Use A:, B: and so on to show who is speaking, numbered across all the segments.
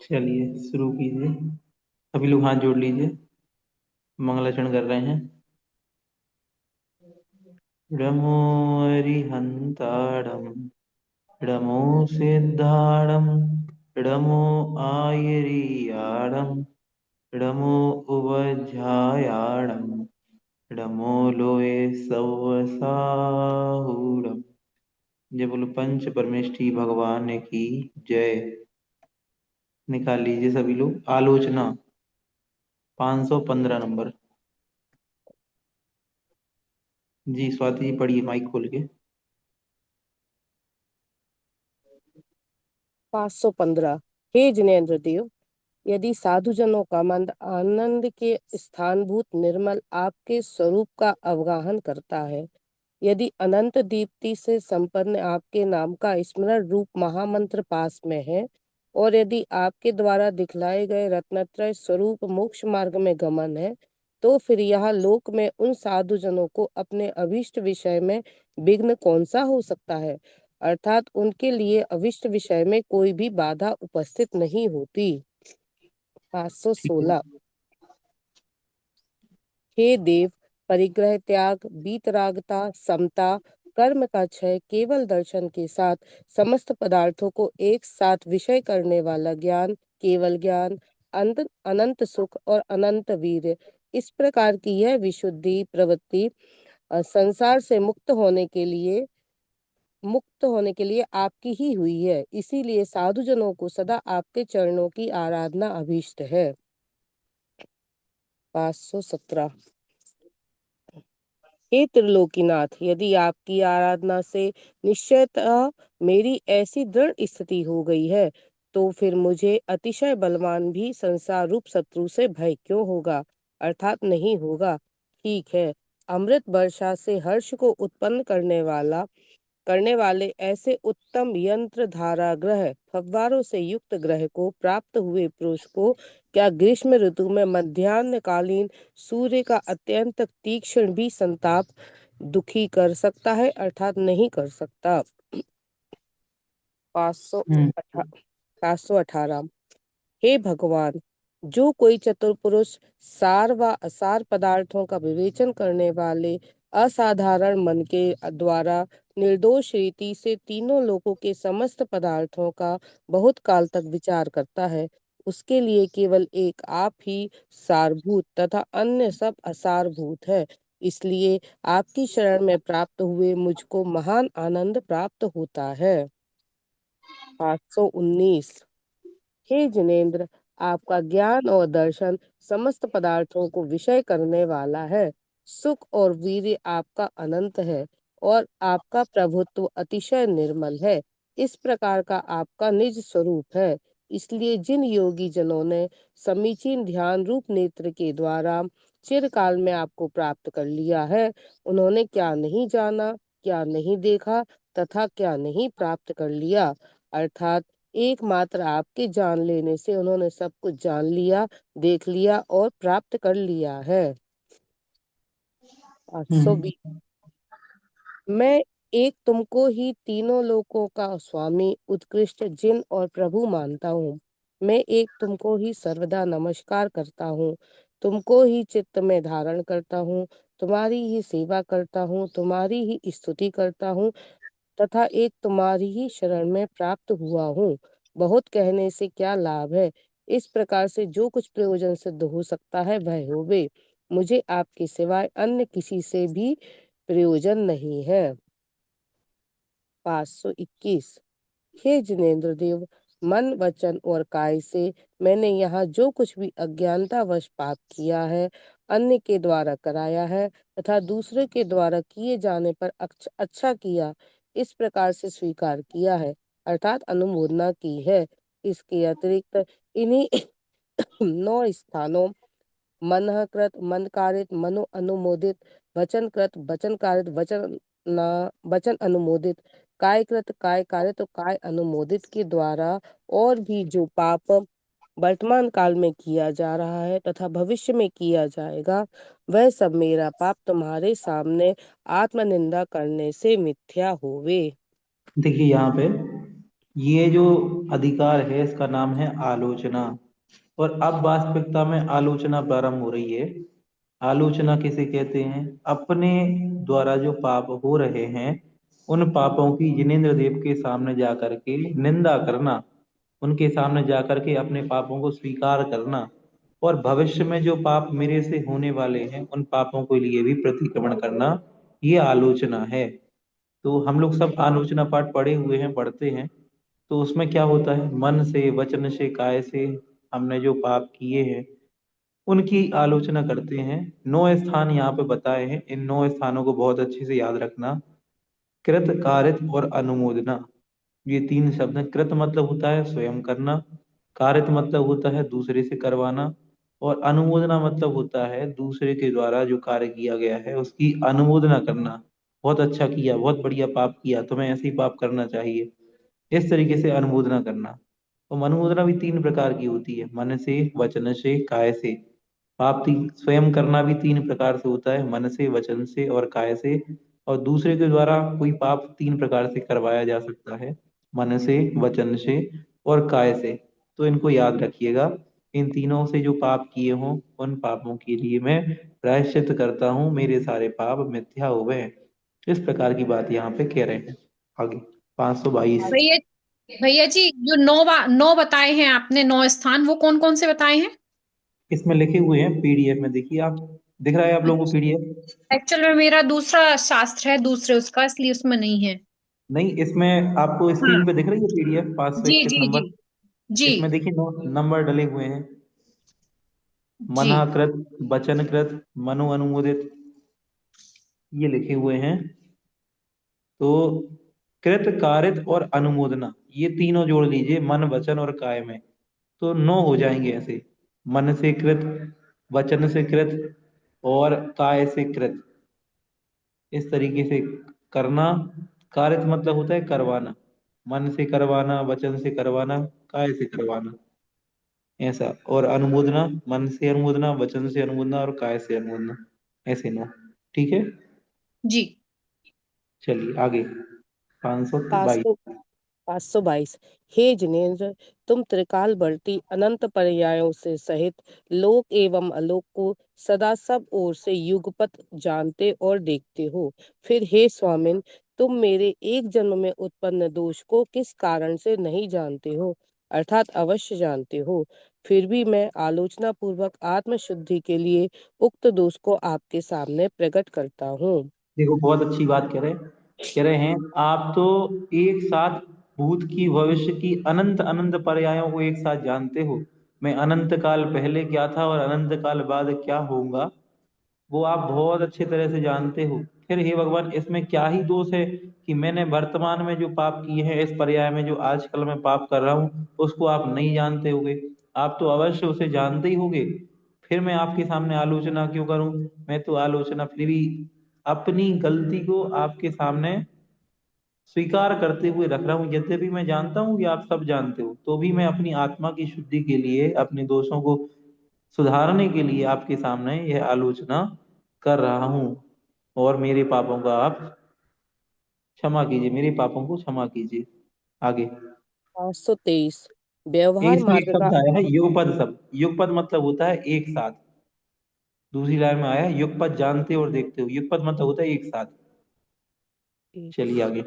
A: चलिए शुरू कीजिए। सभी लोग हाथ जोड़ लीजिए। मंगलाचरण कर रहे हैं। नमो अरिहंताणं नमो सिद्धाणं नमो आयरीयाणं नमो उवध्यायाणं नमो लोये सवसाहुरम। जय बोलो पंच परमेष्ठी भगवान की जय। निकाल लीजिए सभी लोग। आलोचना 515 नंबर। जी स्वाति जी पढ़िए माइक खोल के।
B: 515। हे जिनेन्द्र देव, यदि साधुजनों का मंद आनंद के स्थानभूत निर्मल आपके स्वरूप का अवगाहन करता है, यदि अनंत दीप्ति से संपन्न आपके नाम का स्मरण रूप महामंत्र पास में है, और यदि आपके द्वारा दिखलाए गए रत्नत्रय स्वरूप मोक्ष मार्ग में गमन है, तो फिर यहाँ लोक में उन साधुजनों को अपने अभीष्ट विषय में विघ्न कौन सा हो सकता है। अर्थात उनके लिए अभीष्ट विषय में कोई भी बाधा उपस्थित नहीं होती।
A: ठीक है।
B: 516। हे देव, परिग्रह त्याग, वीतरागता, समता, कर्म का क्षय, केवल दर्शन के साथ समस्त पदार्थों को एक साथ विषय करने वाला ज्ञान, केवल ज्ञान, अनंत सुख और अनंत वीर्य, इस प्रकार की यह विशुद्धि प्रवृत्ति संसार से मुक्त होने के लिए आपकी ही हुई है। इसीलिए साधुजनों को सदा आपके चरणों की आराधना अभीष्ट है। 517। हे त्रिलोकीनाथ, यदि आपकी आराधना से निश्चयतः मेरी ऐसी दृढ़ स्थिति हो गई है, तो फिर मुझे अतिशय बलवान भी संसार रूप शत्रु से भय क्यों होगा, अर्थात नहीं होगा। ठीक है, अमृत वर्षा से हर्ष को उत्पन्न करने वाले ऐसे उत्तम यंत्र धारा ग्रह फव्वारों से युक्त ग्रह को प्राप्त हुए पुरुष को क्या ग्रीष्म ऋतु में मध्याह्न कालीन सूर्य का अत्यंत तीक्ष्ण भी संताप दुखी कर सकता है, अर्थात नहीं कर सकता। 518।
A: हम्म।
B: 518। हे भगवान, जो कोई चतुर पुरुष सार व असार पदार्थों का विवेचन करने वाले असाधारण मन के द्वारा निर्दोष रीति से तीनों लोकों के समस्त पदार्थों का बहुत काल तक विचार करता है, उसके लिए केवल एक आप ही सारभूत तथा अन्य सब असारभूत है। इसलिए आपकी शरण में प्राप्त हुए मुझको महान आनंद प्राप्त होता है। 519। हे जिनेन्द्र, आपका ज्ञान और दर्शन समस्त पदार्थों को विषय करने वाला है। सुख और वीर्य आपका अनंत है, और आपका प्रभुत्व अतिशय निर्मल है। इस प्रकार का आपका निज स्वरूप है। इसलिए जिन योगी जनों ने समीचीन ध्यान रूप नेत्र के द्वारा चिरकाल में आपको प्राप्त कर लिया है, उन्होंने क्या नहीं जाना, क्या नहीं देखा, तथा क्या नहीं प्राप्त कर लिया। अर्थात एकमात्र आपके जान लेने से उन्होंने सब कुछ जान लिया, देख लिया और प्राप्त कर लिया है। 820।
A: हम्म।
B: मैं एक तुमको ही तीनों लोकों का स्वामी, उत्कृष्ट जिन और प्रभु मानता हूँ। मैं एक तुमको ही सर्वदा नमस्कार करता हूँ, तुमको ही चित्त में धारण करता हूँ, तुम्हारी ही सेवा करता हूँ, तुम्हारी ही स्तुति करता हूँ, तथा एक तुम्हारी ही शरण में प्राप्त हुआ हूँ। बहुत कहने से क्या लाभ है। इस प्रकार से जो कुछ प्रयोजन सिद्ध हो सकता है वह होवे। मुझे आपके सिवाय अन्य किसी से भी प्रयोजन नहीं है। 521। हे जिनेन्द्र देव, मन वचन और काय से मैंने यहाँ जो कुछ भी अज्ञानतावश पाप किया है, अन्य के द्वारा कराया है तथा दूसरे के द्वारा किए जाने पर अच्छा किया, इस प्रकार से स्वीकार किया है, अर्थात अनुमोदना की है। इसके अतिरिक्त इन्हीं 9 स्थानों मनःकृत मन कारित मनो अनुमोदित, वचन कृत वचन कारित वचन अनुमोदित, काय कृत काय कारित और काय अनुमोदित के द्वारा और भी जो पाप वर्तमान काल में किया जा रहा है तथा भविष्य में किया जाएगा, वह सब मेरा पाप तुम्हारे सामने आत्मनिंदा करने से मिथ्या होवे।
A: देखिए यहाँ पे ये जो अधिकार है इसका नाम है आलोचना। और अब वास्तविकता में आलोचना प्रारंभ हो रही है। आलोचना किसे कहते हैं? अपने द्वारा जो पाप हो रहे हैं उन पापों की जिनेंद्र देव के सामने जा करके निंदा करना, उनके सामने जा करके अपने पापों को स्वीकार करना, और भविष्य में जो पाप मेरे से होने वाले हैं उन पापों के लिए भी प्रतिक्रमण करना, ये आलोचना है। तो हम लोग सब आलोचना पाठ पढ़े हुए हैं, पढ़ते हैं। तो उसमें क्या होता है, मन से, वचन से, काय से हमने जो पाप किए हैं उनकी आलोचना करते हैं। 9 स्थान यहाँ पे बताए हैं, इन 9 स्थानों को बहुत अच्छे से याद रखना। कृत, कारित और अनुमोदना, ये 3 शब्द हैं। कृत मतलब होता है स्वयं करना, कारित मतलब होता है दूसरे से करवाना, और अनुमोदना मतलब होता है दूसरे के द्वारा जो कार्य किया गया है उसकी अनुमोदना करना। बहुत अच्छा किया, बहुत बढ़िया पाप किया, तुम्हें ऐसे ही पाप करना चाहिए, इस तरीके से अनुमोदना करना। तो अनुमोदना भी 3 प्रकार की होती है, मन से, वचन से, काय से। पाप तीन स्वयं करना भी 3 प्रकार से होता है, मन से, वचन से और काय से। और दूसरे के द्वारा कोई पाप 3 प्रकार से करवाया जा सकता है, मन से, वचन से और काय से। तो इनको याद रखिएगा। इन तीनों से जो पाप किए हों उन पापों के लिए मैं प्रायश्चित करता हूँ, मेरे सारे पाप मिथ्या हो गए। इस प्रकार की बात यहाँ पे कह रहे हैं। आगे 522।
C: भैया भैया जी, जो नौ बताए हैं आपने, 9 स्थान, वो कौन कौन से बताए हैं?
A: इसमें लिखे हुए हैं पीडीएफ में, देखिए आप, दिख रहा है आप लोगों को पीडीएफ?
C: एक्चुअल में मेरा दूसरा शास्त्र है, दूसरे उसका, इसलिए उसमें नहीं है।
A: नहीं, इसमें आपको
C: हाँ।
A: स्क्रीन पे दिख रही है पीडीएफ, पाँच सौ
C: जी
A: इक्कीस
C: जी जी।
A: नंबर
C: जी।
A: इसमें देखिए, नंबर डले हुए हैं।
C: जी।
A: मनाकृत, वचनकृत, मनो अनुमोदित, ये लिखे हुए हैं। तो कृत, कारित और अनुमोदना, ये तीनों जोड़ लीजिए मन, वचन और काय में, तो 9 हो जाएंगे ऐसे। मन से कृत, वचन से कृत और काय से कृत, इस तरीके से करना। कारित मतलब होता है करवाना, मन से करवाना, वचन से करवाना, काय से करवाना, ऐसा। और अनुमोदना, मन से अनुमोदना, वचन से अनुमोदना और काय से अनुमोदना, ऐसे 9। ठीक है,
C: जी।
A: चलिए आगे। पाँच सौ
B: पाँच
A: बाईस
B: सौ 522। हे जिनेन्द्र, तुम त्रिकालवर्ती अनंत पर्यायों से सहित लोक एवं अलोक को सदा सब ओर से युगपत जानते और देखते हो। फिर हे स्वामिन, तुम मेरे एक जन्म में उत्पन्न दोष को किस कारण से नहीं जानते हो, अर्थात अवश्य जानते हो। फिर भी मैं आलोचना पूर्वक आत्मशुद्धि के लिए उक्त दोष को आपके सामने प्रकट करता हूँ।
A: देखो, बहुत अच्छी बात कह रहे हैं आप तो एक साथ भूत की, भविष्य की, अनंत अनंत पर्यायों को एक साथ जानते हो। मैं अनंत काल पहले क्या था और अनंत काल बाद क्या होऊंगा, वो आप बहुत अच्छे तरह से जानते हो। फिर हे भगवान, इसमें क्या ही दोष है कि मैंने वर्तमान में जो पाप किए हैं, इस पर्याय में जो आजकल मैं पाप कर रहा हूँ उसको आप नहीं जानते होगे? आप तो अवश्य उसे जानते ही होगे। फिर मैं आपके सामने आलोचना क्यों करूं? मैं तो आलोचना फिर भी अपनी गलती को आपके सामने स्वीकार करते हुए रख रहा हूँ। यद्यपि मैं जानता हूँ कि आप सब जानते हो, तो भी मैं अपनी आत्मा की शुद्धि के लिए, अपने दोषों को सुधारने के लिए आपके सामने यह आलोचना कर रहा हूँ। और मेरे पापों का आप क्षमा कीजिए, मेरे पापों को क्षमा कीजिए। आगे
B: 523। व्यवहार
A: इसमें एक
B: मार्ग का
A: शब्द आया है युगपद शब्द। युगपद मतलब होता है एक साथ। दूसरी लाइन में आया है युगपद जानते और देखते हो, युगपद मतलब होता है एक साथ। चलिए आगे।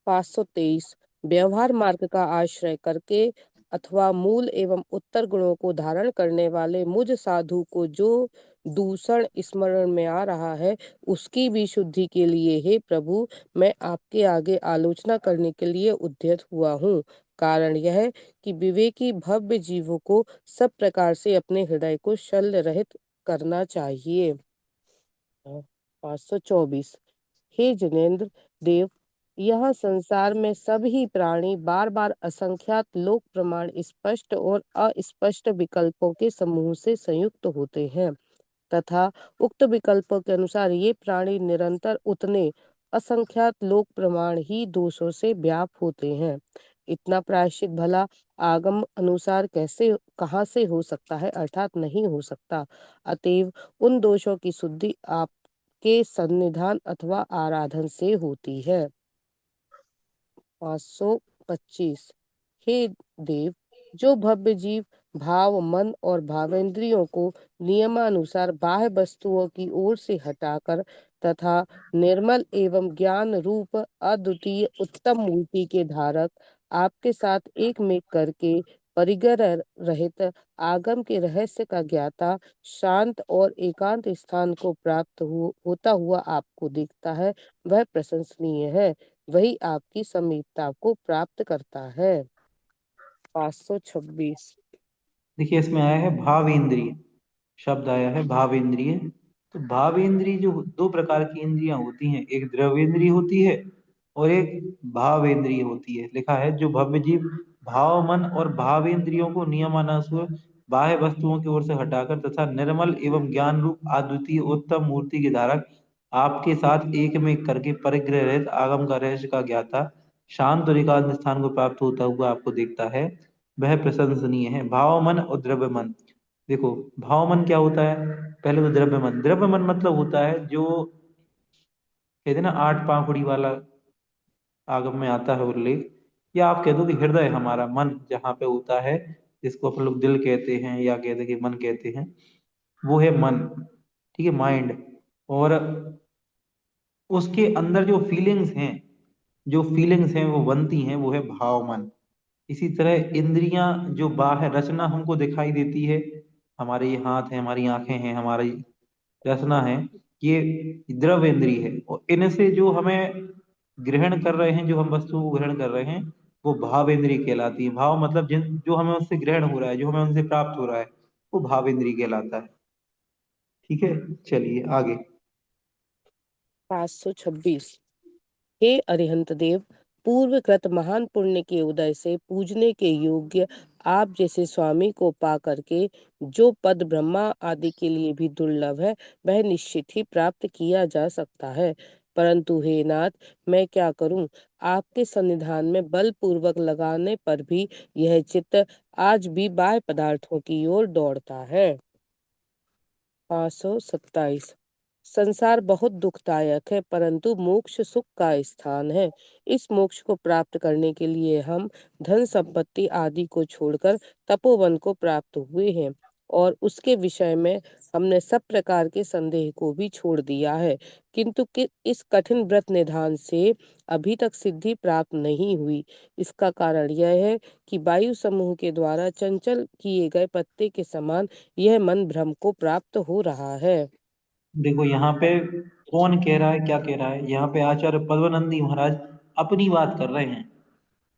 B: 523। व्यवहार मार्ग का आश्रय करके अथवा मूल एवं उत्तर गुणों को धारण करने वाले मुझ साधु को जो दूषण स्मरण में आ रहा है, उसकी भी शुद्धि के लिए हे प्रभु, मैं आपके आगे आलोचना करने के लिए उद्यत हुआ हूँ। कारण यह है कि विवेकी भव्य जीवों को सब प्रकार से अपने हृदय को शल्य रहित करना चाहिए। 524। हे जिनेन्द्र देव, यह संसार में सभी प्राणी बार बार असंख्यात लोक प्रमाण स्पष्ट और अस्पष्ट विकल्पों के समूह से संयुक्त होते हैं, तथा उक्त विकल्पों के अनुसार ये प्राणी निरंतर उतने असंख्यात लोक प्रमाण ही दोषों से व्याप होते हैं। इतना प्रायश्चित भला आगम अनुसार कैसे, कहाँ से हो सकता है, अर्थात नहीं हो सकता। अतएव उन दोषों की शुद्धि आपके सन्निधान अथवा आराधन से होती है। 525। हे देव, जो भव्य जीव भाव, मन और भावेंद्रियों को नियमानुसार बाह्य वस्तुओं की ओर से हटाकर तथा निर्मल एवं ज्ञान रूप अद्वितीय उत्तम मूर्ति के धारक आपके साथ एक में करके परिग्रह रहित आगम के रहस्य का ज्ञाता शांत और एकांत स्थान को प्राप्त होता हुआ आपको देखता है, वह प्रशंसनीय है। वही आपकी समीपता को प्राप्त करता है। 526।
A: देखिए इसमें आया है भावेंद्रिय, शब्द आया है भावेंद्रिय। तो भावेंद्रिय जो दो प्रकार की इंद्रियां होती हैं, एक द्रवेंद्रिय होती है और एक भावेंद्रिय होती है। लिखा है जो भव्य जीव भाव, मन और भावेंद्रियों को नियमानुसार बाह्य वस्तुओं की ओर से हटाकर तथा निर्मल एवं ज्ञान रूप अद्वितीय उत्तम मूर्ति के धारक आपके साथ एक में करके परिग्रह रहित आगम का रहस्य का ज्ञाता शांत और एकांत स्थान को प्राप्त होता हुआ आपको देखता है, वह प्रशंसनीय है। भाव मन और द्रव्य मन। देखो भाव मन क्या होता है, पहले तो द्रव्य मन। द्रव्य मन मतलब होता है जो कहते हैं ना आठ पांखुड़ी वाला आगम में आता है उल्लेख, या आप कह दो कि हृदय हमारा मन जहाँ पे होता है, जिसको अपन लोग दिल कहते हैं या कहते हैं कि मन कहते हैं, वो है मन। ठीक है, माइंड। और उसके अंदर जो फीलिंग्स हैं, जो फीलिंग्स हैं वो बनती हैं, वो है भाव मन। इसी तरह इंद्रियां जो बाहर रचना हमको दिखाई देती है, हमारे ये हाथ है, हमारी आंखें हैं, हमारी रचना है, ये द्रव इंद्रिय है। और इनसे जो हमें ग्रहण कर रहे हैं, जो हम वस्तु को ग्रहण कर रहे हैं, वो भाव इंद्रिय कहलाती है। भाव मतलब जिन जो हमें उससे ग्रहण हो रहा है, जो हमें उनसे प्राप्त हो रहा है, वो भाव इंद्रिय कहलाता है। ठीक है, चलिए आगे।
B: 526। हे अरिहंत देव, पूर्वकृत महान पुण्य के उदय से पूजने के योग्य आप जैसे स्वामी को पा करके जो पद ब्रह्मा आदि के लिए भी दुर्लभ है, वह निश्चित ही प्राप्त किया जा सकता है। परंतु हे नाथ, मैं क्या करूं? आपके सन्निधान में बलपूर्वक लगाने पर भी यह चित्त आज भी बाह्य पदार्थों की ओर दौड़ता है। 527। संसार बहुत दुखदायक है, परंतु मोक्ष सुख का स्थान है। इस मोक्ष को प्राप्त करने के लिए हम धन संपत्ति आदि को छोड़कर तपोवन को प्राप्त हुए हैं और उसके विषय में हमने सब प्रकार के संदेह को भी छोड़ दिया है, किंतु इस कठिन व्रत निधान से अभी तक सिद्धि प्राप्त नहीं हुई। इसका कारण यह है कि वायु समूह के द्वारा चंचल किए गए पत्ते के समान यह मन भ्रम को प्राप्त हो रहा है।
A: देखो यहाँ पे कौन कह रहा है, क्या कह रहा है, यहाँ पे आचार्य पद्मनंदी महाराज अपनी बात कर रहे हैं।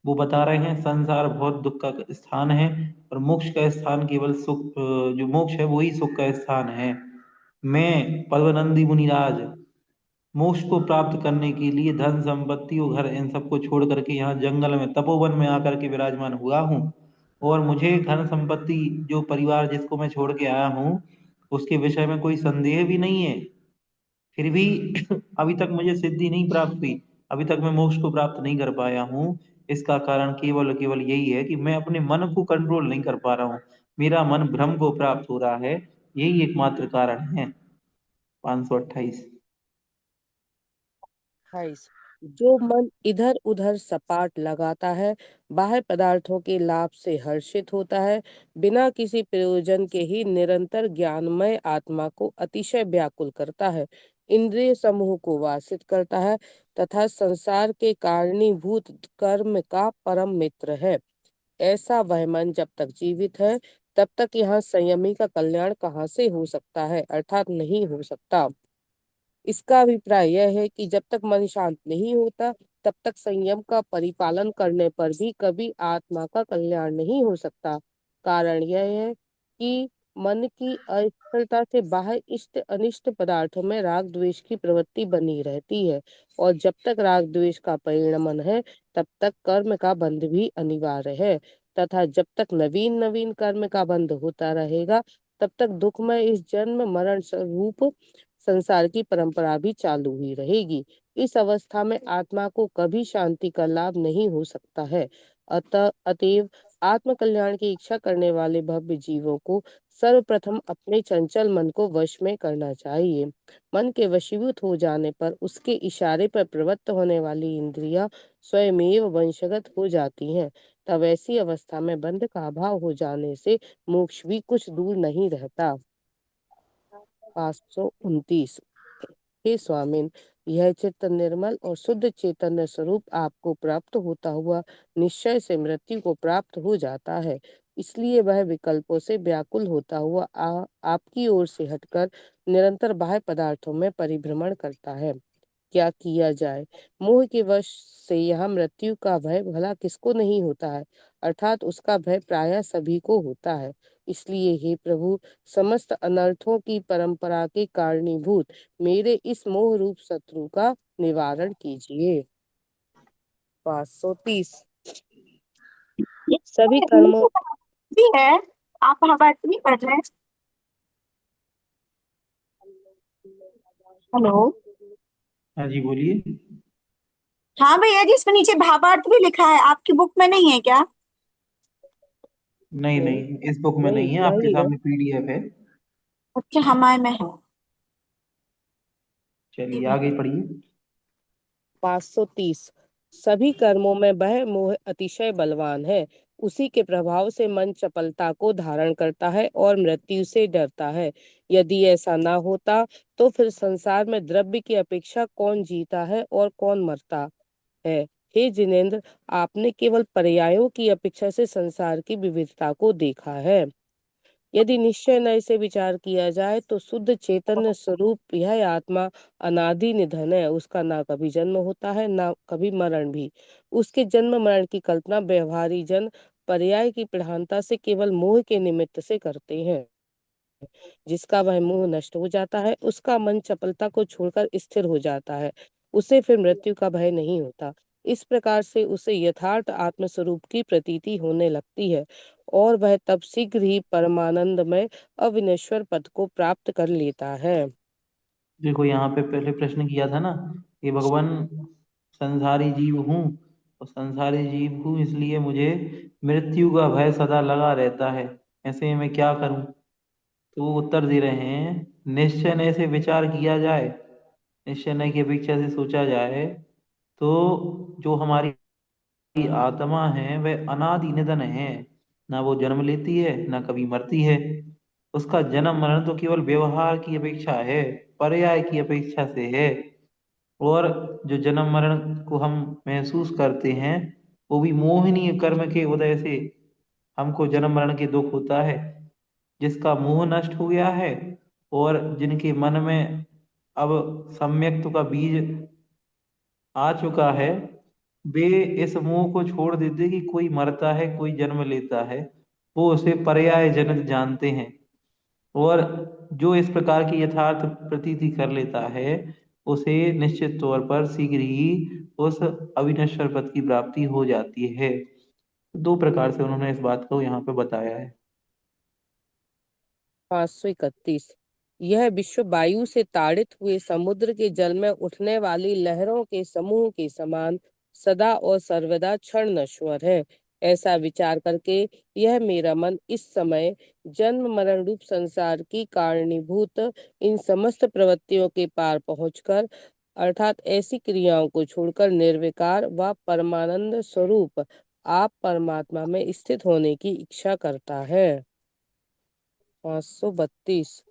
A: वो बता रहे हैं संसार बहुत दुख का स्थान है और मोक्ष का स्थान केवल सुख, जो मोक्ष है वही सुख का स्थान है। मैं पद्मनंदी मुनिराज मोक्ष को प्राप्त करने के लिए धन संपत्ति और घर इन सबको छोड़ करके यहाँ जंगल में तपोवन में आकर के विराजमान हुआ हूँ। और मुझे धन संपत्ति जो परिवार जिसको मैं छोड़ के आया हूँ, उसके विषय में कोई संदेह भी नहीं है। फिर भी अभी तक मुझे सिद्धि नहीं प्राप्त हुई, अभी तक मैं मोक्ष को प्राप्त नहीं कर पाया हूँ। इसका कारण केवल केवल यही है कि मैं अपने मन को कंट्रोल नहीं कर पा रहा हूँ, मेरा मन भ्रम को प्राप्त हो रहा है, यही एकमात्र कारण है। 528।
B: 28। जो मन इधर उधर सपाट लगाता है, बाह्य पदार्थों के लाभ से हर्षित होता है, बिना किसी प्रयोजन के ही निरंतर ज्ञानमय आत्मा को अतिशय व्याकुल करता है, इंद्रिय समूह को वासित करता है तथा संसार के कारणीभूत कर्म का परम मित्र है, ऐसा वह मन जब तक जीवित है, तब तक यहाँ संयमी का कल्याण कहाँ से हो सकता है, अर्थात नहीं हो सकता। इसका अभिप्राय यह है कि जब तक मन शांत नहीं होता, तब तक संयम का परिपालन करने पर भी कभी आत्मा का कल्याण नहीं हो सकता। कारण यह है कि मन की अस्थिरता से बाह्य इष्ट अनिष्ट पदार्थों में राग द्वेष की प्रवृत्ति बनी रहती है, और जब तक राग द्वेष का परिणमन है, तब तक कर्म का बंध भी अनिवार्य है, तथा जब तक नवीन नवीन कर्म का बंध होता रहेगा, तब तक दुखमय इस जन्म मरण स्वरूप संसार की परंपरा भी चालू ही रहेगी। इस अवस्था में आत्मा को कभी शांति का लाभ नहीं हो सकता है। अतएव आत्म कल्याण की इच्छा करने वाले भव्य जीवों को सर्वप्रथम अपने चंचल मन को वश में करना चाहिए। मन के वशीभूत हो जाने पर उसके इशारे पर प्रवृत्त होने वाली इंद्रियां स्वयमेव वशगत हो जाती हैं। तब ऐसी अवस्था में बंध का अभाव हो जाने से मोक्ष भी कुछ दूर नहीं रहता। 529। हे स्वामिन, यह चित्त निर्मल और शुद्ध चैतन्य स्वरूप आपको प्राप्त होता हुआ निश्चय से मृत्यु को प्राप्त हो जाता है। इसलिए वह विकल्पों से व्याकुल होता हुआ आपकी ओर से हटकर निरंतर बाह्य पदार्थों में परिभ्रमण करता है। क्या किया जाए? मोह के वश से यह मृत्यु का भय भला किसको नहीं होता है, अर्थात उसका भय प्रायः सभी को होता है। इसलिए हे प्रभु, समस्त अनर्थों की परंपरा के कारणीभूत मेरे इस मोह रूप शत्रु का निवारण कीजिए। 530।
D: ये
B: सभी
D: हिंदी
B: कर्मों
D: से भी है। आप महाभारत नहीं पढ़ रहे हैं? हेलो।
A: हाँ जी, बोलिए।
D: हाँ भैया जी, इसमें नीचे भावार्थ भी लिखा है, आपकी बुक में नहीं है क्या?
A: नहीं
B: नहीं,
A: नहीं, इस बुक में
B: नहीं
A: नहीं है, आपके
B: नहीं है।
A: सामने पीडीएफ है।
D: अच्छा, हमारे में है।
A: चलिए आगे पढ़िए।
B: 530। सभी कर्मों में वह मोह अतिशय बलवान है। उसी के प्रभाव से मन चपलता को धारण करता है और मृत्यु से डरता है। यदि ऐसा ना होता तो फिर संसार में द्रव्य की अपेक्षा कौन जीता है और कौन मरता है। हे जिनेन्द्र, आपने केवल पर्यायों की अपेक्षा से संसार की विविधता को देखा है। यदि निश्चय न इसे विचार किया जाए तो शुद्ध चैतन्य स्वरूप यह आत्मा अनादि निधन है। उसका ना कभी जन्म होता है ना कभी मरण भी। उसके जन्म मरण की कल्पना व्यवहारी जन पर्याय की प्रधानता से केवल मोह के निमित्त से करते हैं। जिसका वह मोह नष्ट हो जाता है उसका मन चपलता को छोड़कर स्थिर हो जाता है। उसे फिर मृत्यु का भय नहीं होता। इस प्रकार से उसे यथार्थ आत्मस्वरूप की प्रतीति होने लगती है और वह तब शीघ्र ही परमानंद में अविनश्वर पद को प्राप्त कर लेता है।
A: देखो यहाँ पे पहले प्रश्न किया था ना कि भगवान, संसारी जीव हूँ और संसारी जीव हूँ इसलिए मुझे मृत्यु का भय सदा लगा रहता है, ऐसे में मैं क्या करूं? तो वो उत्तर दे रहे हैं, निश्चय ने से विचार किया जाए, निश्चय ने की अपेक्षा से सोचा जाए तो जो हमारी आत्मा है वह अनादि निधन है। ना वो जन्म लेती है ना कभी मरती है। उसका जन्म मरण तो केवल व्यवहार की अपेक्षा है, पर्याय की अपेक्षा से है। और जो जन्म मरण को हम महसूस करते हैं वो भी मोहनीय कर्म के उदय से हमको जन्म मरण के दुख होता है। जिसका मोह नष्ट हो गया है और जिनके मन में अब सम्यक्त्व का बीज आ चुका है, वे इस मोह को छोड़ देते कि कोई मरता है कोई जन्म लेता है, वो उसे पर्याय जनित जानते हैं। और जो इस प्रकार की यथार्थ प्रतीति कर लेता है उसे निश्चित तौर पर शीघ्र ही उस अविनश्वर पद की प्राप्ति हो जाती है। दो प्रकार से उन्होंने इस बात को यहाँ पे बताया है।
B: 531। यह विश्व वायु से ताड़ित हुए समुद्र के जल में उठने वाली लहरों के समूह के समान सदा और सर्वदा क्षण नश्वर है। ऐसा विचार करके यह मेरा मन इस समय जन्म मरण रूप संसार की कारणीभूत इन समस्त प्रवृत्तियों के पार पहुंचकर अर्थात ऐसी क्रियाओं को छोड़कर निर्विकार व परमानंद स्वरूप आप परमात्मा में स्थित होने की इच्छा करता है। 532।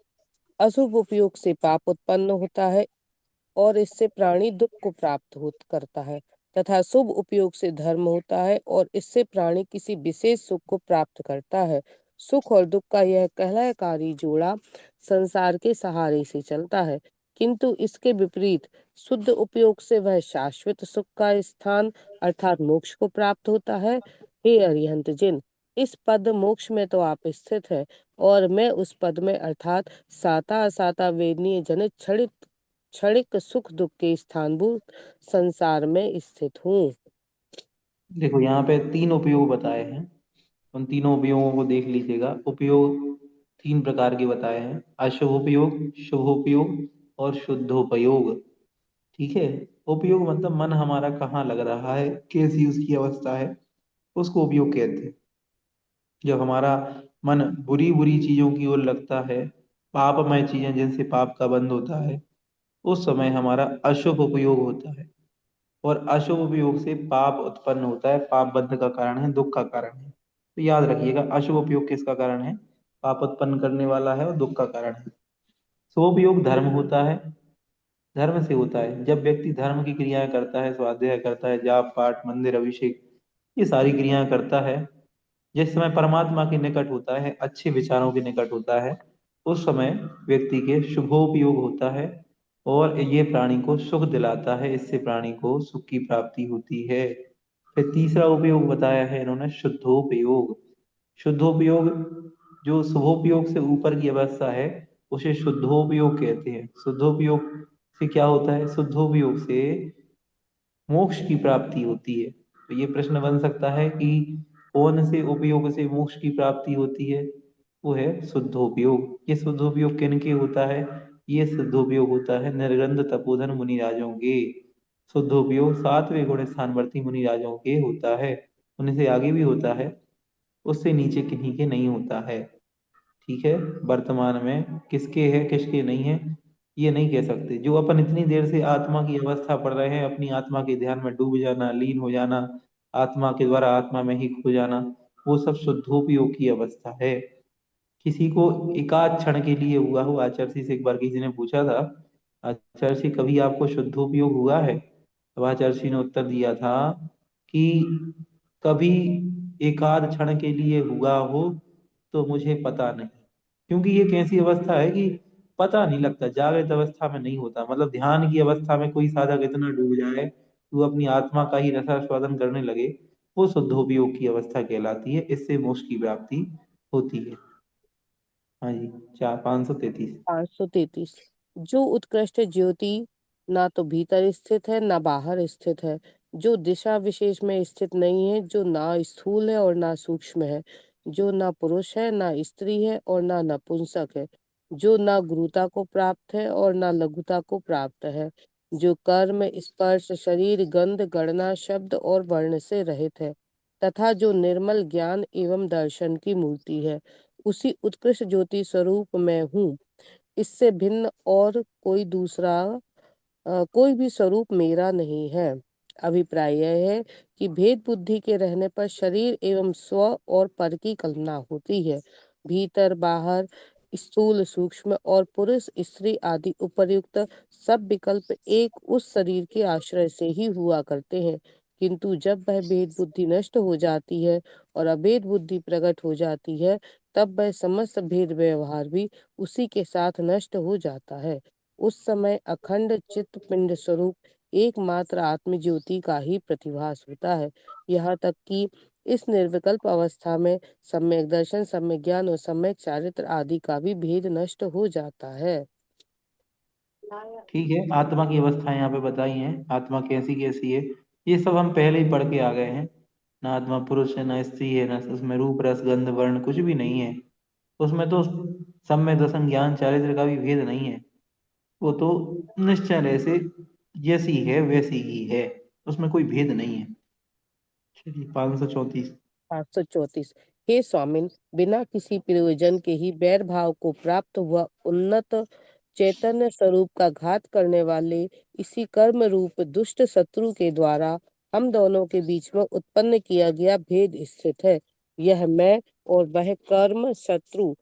B: अशुभ उपयोग से पाप उत्पन्न होता है और इससे प्राणी दुख को प्राप्त हो करता है तथा शुभ उपयोग से धर्म होता है और इससे प्राणी किसी विशेष सुख को प्राप्त करता है। सुख और दुख का यह कलहकारी जोड़ा संसार के सहारे से चलता है, किंतु इसके विपरीत शुद्ध उपयोग से वह शाश्वत सुख का स्थान अर्थात मोक्ष को प्राप्त होता है। हे अरिहंत जिन, इस पद मोक्ष में तो आप स्थित है और मैं उस पद में अर्थात साता असाता वेदनीय जनित क्षणिक क्षणिक सुख दुख के स्थानभूत संसार में स्थित हूँ।
A: देखो यहाँ पे तीन उपयोग बताए हैं, उन तीनों उपयोगों को देख लीजिएगा। उपयोग तीन प्रकार के बताए हैं, अशुभ उपयोग, शुभ उपयोग और शुद्धोपयोग। ठीक है। उपयोग मतलब मन हमारा कहाँ लग रहा है, कैसी उसकी अवस्था है, उसको उपयोग कहते हैं। जब हमारा मन बुरी बुरी चीजों की ओर लगता है, पापमय चीजें जिनसे पाप का बंध होता है, उस समय हमारा अशुभ उपयोग होता है। और अशुभ उपयोग से पाप उत्पन्न होता है, पाप बंध का कारण है, दुख का कारण है। तो याद रखिएगा, अशुभ उपयोग किसका कारण है? पाप उत्पन्न करने वाला है और दुख का कारण है। शुभ उपयोग धर्म होता है, धर्म से होता है। जब व्यक्ति धर्म की क्रियाएं करता है, स्वाध्याय करता है, जाप पाठ मंदिर अभिषेक, ये सारी क्रियाएं करता है, जिस समय परमात्मा के निकट होता है, अच्छे विचारों के निकट होता है, उस समय व्यक्ति के शुभोपयोग होता है और ये प्राणी को सुख दिलाता है, इससे प्राणी को सुख की प्राप्ति होती है। फिर तीसरा उपयोग बताया है इन्होंने, शुद्धोपयोग। शुद्धोपयोग, जो शुभोपयोग से ऊपर की अवस्था है, उसे शुद्धोपयोग कहते हैं। शुद्धोपयोग से क्या होता है? शुद्धोपयोग से मोक्ष की प्राप्ति होती है। तो ये प्रश्न बन सकता है कि कौन से उपयोग से मोक्ष की प्राप्ति होती है? वो है शुद्धोपयोग। ये शुद्धोपयोग किनके होता है? ये शुद्धोपयोग होता है निर्गंध तपोधन मुनिराजों के। शुद्धोपयोग सातवें गुण स्थानवर्ती मुनिराजों के होता है, उनसे आगे भी होता है, उससे नीचे किन्हीं के नहीं होता है। ठीक है, वर्तमान में किसके है किसके नहीं है ये नहीं कह सकते। जो अपन इतनी देर से आत्मा की अवस्था पढ़ रहे हैं, अपनी आत्मा के ध्यान में डूब जाना, लीन हो जाना, आत्मा के द्वारा आत्मा में ही खो जाना, वो सब शुद्धोपयोग की अवस्था है। किसी को एकाध क्षण के लिए हुआ हो, आचर्षि से एक बार किसी ने पूछा था, आचर्षि कभी आपको शुद्धोपयोग हुआ है? तब आचर्षि ने उत्तर दिया था कि कभी एकाध क्षण के लिए हुआ हो तो मुझे पता नहीं। क्योंकि ये कैसी अवस्था है कि पता नहीं लगता, जागृत अवस्था में नहीं होता। मतलब ध्यान की अवस्था में कोई साधक इतना डूब जाए कि वो अपनी आत्मा का ही रसास्वादन करने लगे, वो शुद्धोपयोग की अवस्था कहलाती है, इससे मोक्ष की प्राप्ति होती है। हाँ जी, 533।
B: 533। जो उत्कृष्ट ज्योति ना तो भीतर स्थित है ना बाहर स्थित है, जो दिशा विशेष में स्थित नहीं है, जो ना स्थूल है और ना सूक्ष्म है, जो ना पुरुष है ना स्त्री है और ना नपुंसक है, जो ना गुरुता को प्राप्त है और ना लघुता को प्राप्त है, जो कर्म स्पर्श शरीर गंध गणना शब्द और वर्ण से रहित है, तथा जो निर्मल ज्ञान एवं दर्शन की मूर्ति है, उसी उत्कृष्ट ज्योति स्वरूप मैं हूँ। इससे भिन्न और कोई भी स्वरूप मेरा नहीं है। अभिप्राय यह है कि भेद बुद्धि के रहने पर शरीर एवं स्व और पर की कल्पना होती है। भीतर बाहर स्थूल सूक्ष्म और पुरुष स्त्री आदि उपर्युक्त सब विकल्प एक उस शरीर के आश्रय से ही हुआ करते हैं, किंतु जब वह भेद बुद्धि नष्ट हो जाती है और अभेद बुद्धि प्रकट हो जाती है, तब वह समस्त भेद व्यवहार भी उसी के साथ नष्ट हो जाता है। उस समय अखंड चित्त पिंड स्वरूप एकमात्र आत्म ज्योति का ही प्रतिभास होता है। यहाँ तक कि इस निर्विकल्प अवस्था में सम्यक दर्शन सम्यक ज्ञान और सम्यक चारित्र आदि का भी भेद नष्ट हो जाता है।
A: ठीक है, आत्मा की अवस्थाएं यहाँ पे बताई हैं, आत्मा कैसी कैसी है ये सब हम पहले ही पढ़ के आ गए हैं। ना आत्मा पुरुष है ना स्त्री है, ना उसमें रूप रस गंध वर्ण कुछ भी नहीं है। उसमें तो सम्यक दर्शन ज्ञान चारित्र का भी भेद नहीं है। वो तो निश्चय ऐसे जैसी है वैसी ही है, उसमें कोई भेद नहीं है। चलिए, 534।
B: 534। हे स्वामिन, बिना किसी प्रयोजन के ही बैर भाव को प्राप्त हुआ उन्नत चैतन्य स्वरूप का घात करने वाले इसी कर्म रूप दुष्ट शत्रु के द्वारा हम दोनों के बीच में उत्पन्न किया गया भेद स्थित है। यह मैं और वह कर्म शत्रु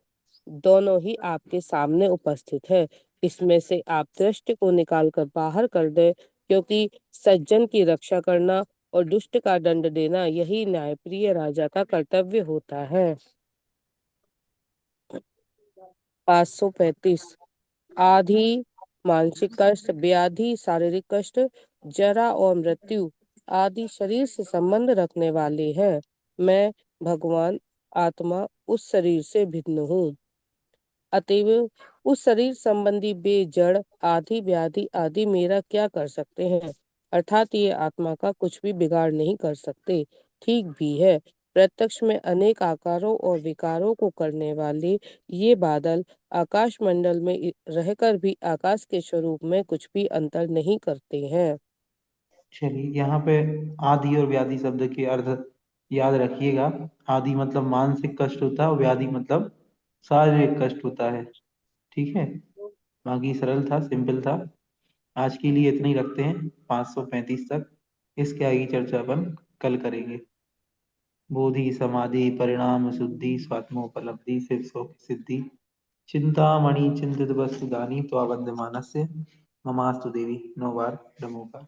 B: दोनों ही आपके सामने उपस्थित है। इसमें से आप दृष्टि को निकाल कर बाहर कर दे, क्योंकि सज्जन की रक्षा करना और दुष्ट का दंड देना यही न्यायप्रिय राजा का कर्तव्य होता है। 535। आधि मानसिक कष्ट व्याधि शारीरिक कष्ट जरा और मृत्यु आदि शरीर से संबंध रखने वाले हैं। मैं भगवान आत्मा उस शरीर से भिन्न हूँ, अतएव उस शरीर संबंधी बेजड़ आदि व्याधि आदि मेरा क्या कर सकते हैं, अर्थात ये आत्मा का कुछ भी बिगाड़ नहीं कर सकते। ठीक भी है, प्रत्यक्ष में अनेक आकारों और विकारों को करने वाले ये बादल आकाश मंडल में रहकर भी आकाश के स्वरूप में कुछ भी अंतर नहीं करते हैं।
A: चलिए, यहाँ पे आदि और व्याधि शब्द के अर्थ याद रखिएगा, आदि मतलब मानसिक कष्ट होता है और व्याधि मतलब शारीरिक कष्ट होता है। ठीक है, बाकी सरल था, सिंपल था। आज के लिए इतना ही रखते हैं, 535 तक। इसके आगे चर्चा अपन कल करेंगे। बोधि समाधि परिणाम शुद्धि स्वात्मोपलब्धि शिव शोक सिद्धि चिंतामणि चिंतित वस्तु दानी त्वाबंध मानस्य ममास्तु देवी 9 बार नमो का।